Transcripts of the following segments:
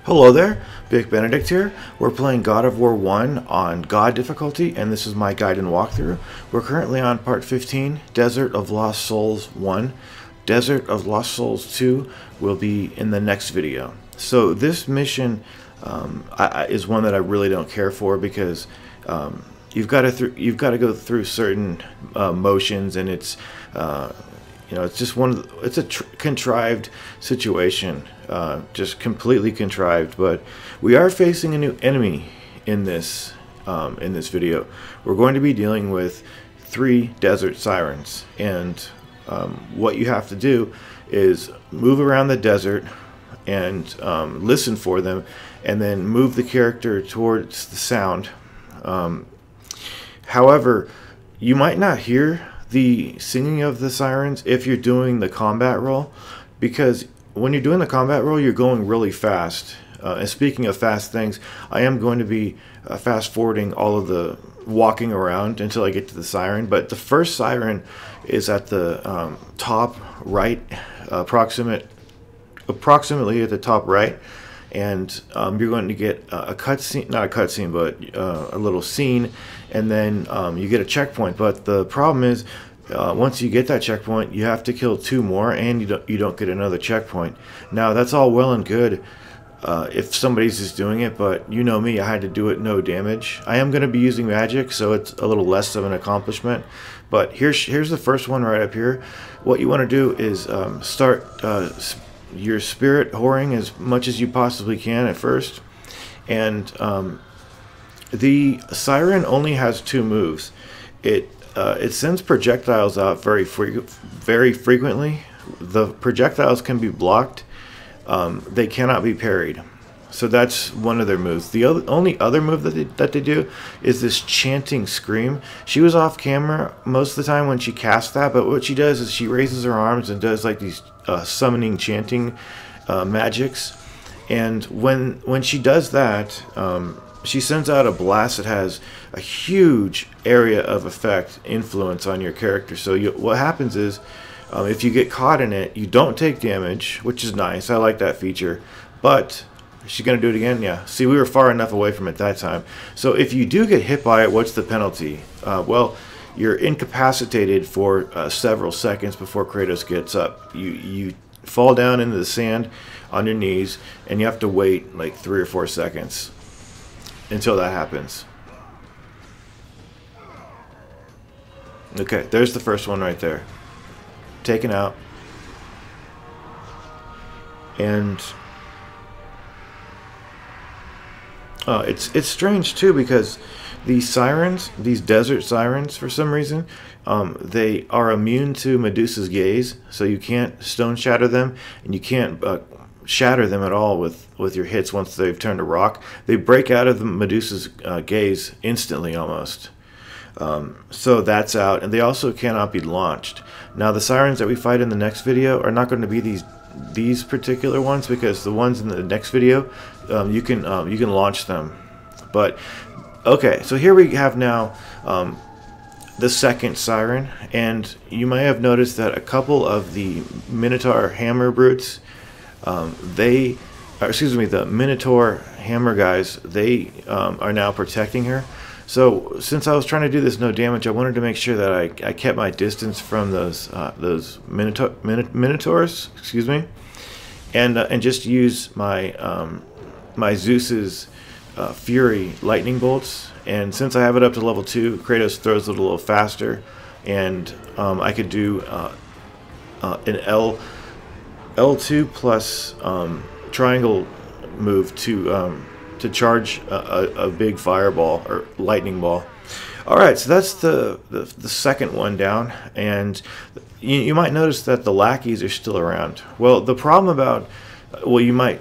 Hello there, Vic Benedict here. We're playing God of War 1 on God difficulty, and this is my guide and walkthrough. We're currently on part 15, Desert of Lost Souls 1. Desert of Lost Souls 2 will be in the next video. So this mission is one that I really don't care for because you've got to go through certain motions, and it's it's just it's a contrived situation, just completely contrived. But we are facing a new enemy in this video. We're going to be dealing with 3 desert sirens, and what you have to do is move around the desert and listen for them, and then move the character towards the sound. However, you might not hear the singing of the sirens if you're doing the combat roll, because when you're doing the combat roll, you're going really fast. And speaking of fast things, I am going to be fast forwarding all of the walking around until I get to the siren. But the first siren is at the top right, approximately at the top right, and you're going to get a cutscene, not a cutscene, but a little scene, and then you get a checkpoint. But the problem is, once you get that checkpoint, you have to kill 2 more, and you don't get another checkpoint. Now that's all well and good if somebody's just doing it, but you know me, I had to do it no damage. I am going to be using magic, so it's a little less of an accomplishment. But here's the first one right up here. What you want to do is start your spirit whoring as much as you possibly can at first, and the siren only has 2 moves. It sends projectiles out very frequently. The projectiles can be blocked. They cannot be parried. So that's one of their moves. The only other move that they do is this chanting scream. She was off camera most of the time when she cast that, but what she does is she raises her arms and does like these summoning, chanting magics. And when she does that, she sends out a blast that has a huge area of effect, influence on your character. So what happens is, if you get caught in it, you don't take damage, which is nice. I like that feature. But is she going to do it again? Yeah. See, we were far enough away from it that time. So if you do get hit by it, what's the penalty? Well, you're incapacitated for several seconds before Kratos gets up. You fall down into the sand on your knees, and you have to wait like 3 or 4 seconds until that happens. Okay, there's the first one right there. Taken out. And it's strange too, because these sirens, these desert sirens, for some reason, they are immune to Medusa's gaze, so you can't stone shatter them, and you can't shatter them at all with your hits once they've turned to rock. They break out of the Medusa's gaze instantly almost. So that's out, and they also cannot be launched. Now the sirens that we fight in the next video are not going to be these particular ones, because the ones in the next video, you can launch them. But okay, so here we have now the second siren, and you may have noticed that a couple of the Minotaur hammer brutes, the Minotaur hammer guys, they are now protecting her. So since I was trying to do this no damage, I wanted to make sure that I kept my distance from those Minotaurs, excuse me, and just use my my Zeus's Fury lightning bolts. And since I have it up to level 2, Kratos throws it a little faster, and I could do an L2 plus triangle move to charge a big fireball or lightning ball. Alright, so that's the second one down, and you might notice that the lackeys are still around. Well, the problem about,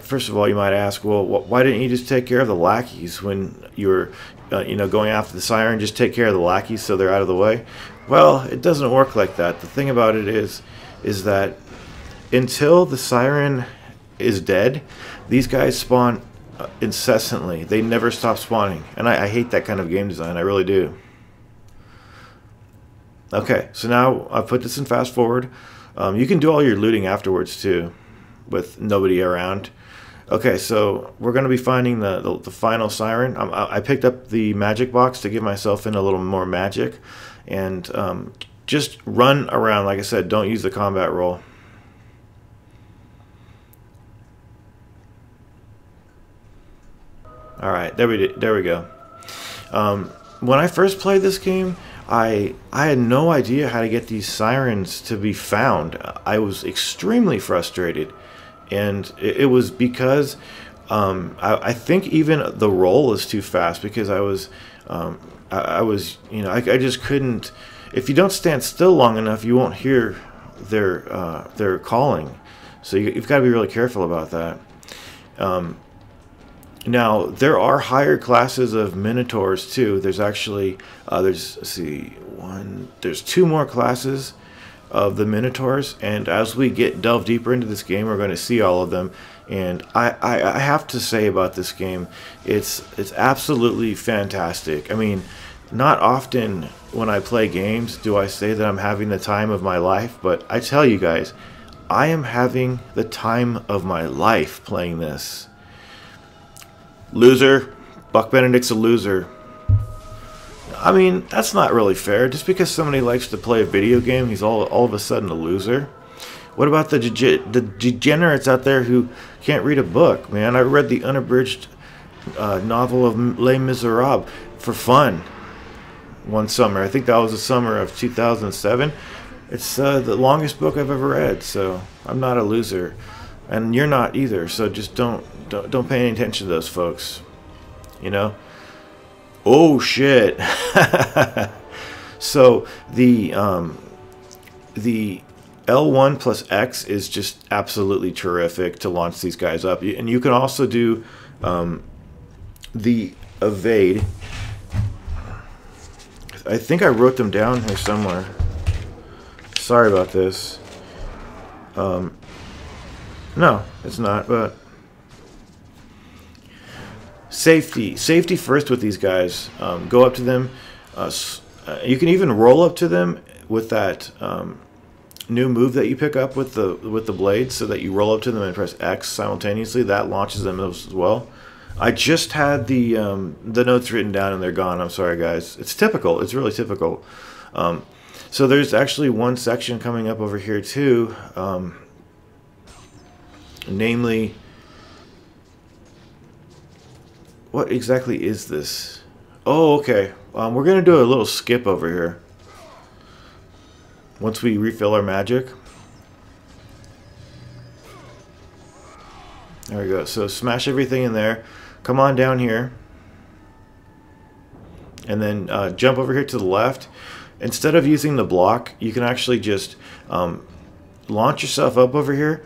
first of all, you might ask, well, why didn't you just take care of the lackeys when you were going after the siren? Just take care of the lackeys so they're out of the way. Well, it doesn't work like that. The thing about it is that until the siren is dead, these guys spawn incessantly. They never stop spawning, and I hate that kind of game design. I really do. Okay, so now I've put this in fast forward. You can do all your looting afterwards too, with nobody around. Okay, so we're going to be finding the final siren. I picked up the magic box to give myself in a little more magic. And just run around. Like I said, don't use the combat roll. Alright, there we go. When I first played this game, I had no idea how to get these sirens to be found. I was extremely frustrated. And it was because I think even the roll is too fast, because I was, I just couldn't. If you don't stand still long enough, you won't hear their calling. So you've got to be really careful about that. Now there are higher classes of minotaurs too. There's actually let's see, there's 2 more classes of the minotaurs, and as we delve deeper into this game, we're going to see all of them. And I have to say about this game, it's absolutely fantastic. I mean, not often when I play games do I say that I'm having the time of my life, but I tell you guys, I am having the time of my life playing this. Loser. Buck Benedict's a loser. I mean, that's not really fair. Just because somebody likes to play a video game, he's all of a sudden a loser. What about the degenerates out there who can't read a book, man? I read the unabridged novel of Les Miserables for fun one summer. I think that was the summer of 2007. It's the longest book I've ever read, so I'm not a loser. And you're not either, so just don't pay any attention to those folks. You know? Oh shit. So the L1 plus X is just absolutely terrific to launch these guys up. And you can also do the evade. I think I wrote them down here somewhere. Sorry about this. No, it's not, but safety first with these guys. Go up to them. You can even roll up to them with that new move that you pick up with the blades, so that you roll up to them and press X simultaneously. That launches them as well. I just had the notes written down and they're gone. I'm sorry, guys. It's typical. It's really typical. So there's actually one section coming up over here too, namely, what exactly is this? Oh, okay. We're gonna do a little skip over here once we refill our magic. There we go. So smash everything in there. Come on down here. And then jump over here to the left. Instead of using the block, you can actually just launch yourself up over here.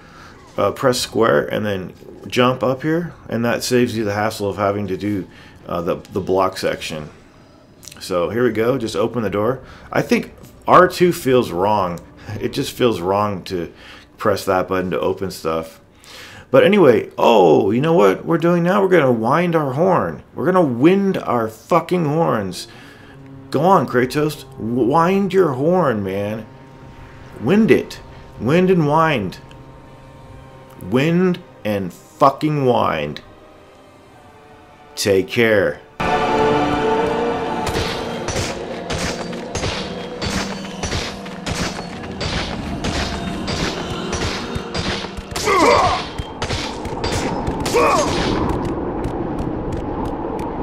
Press square and then jump up here. And that saves you the hassle of having to do the block section. So here we go. Just open the door. I think R2 feels wrong. It just feels wrong to press that button to open stuff. But anyway, oh, you know what we're doing now? We're going to wind our horn. We're going to wind our fucking horns. Go on, Kratos. Wind your horn, man. Wind it. Wind and wind. Wind and fucking wind. Take care.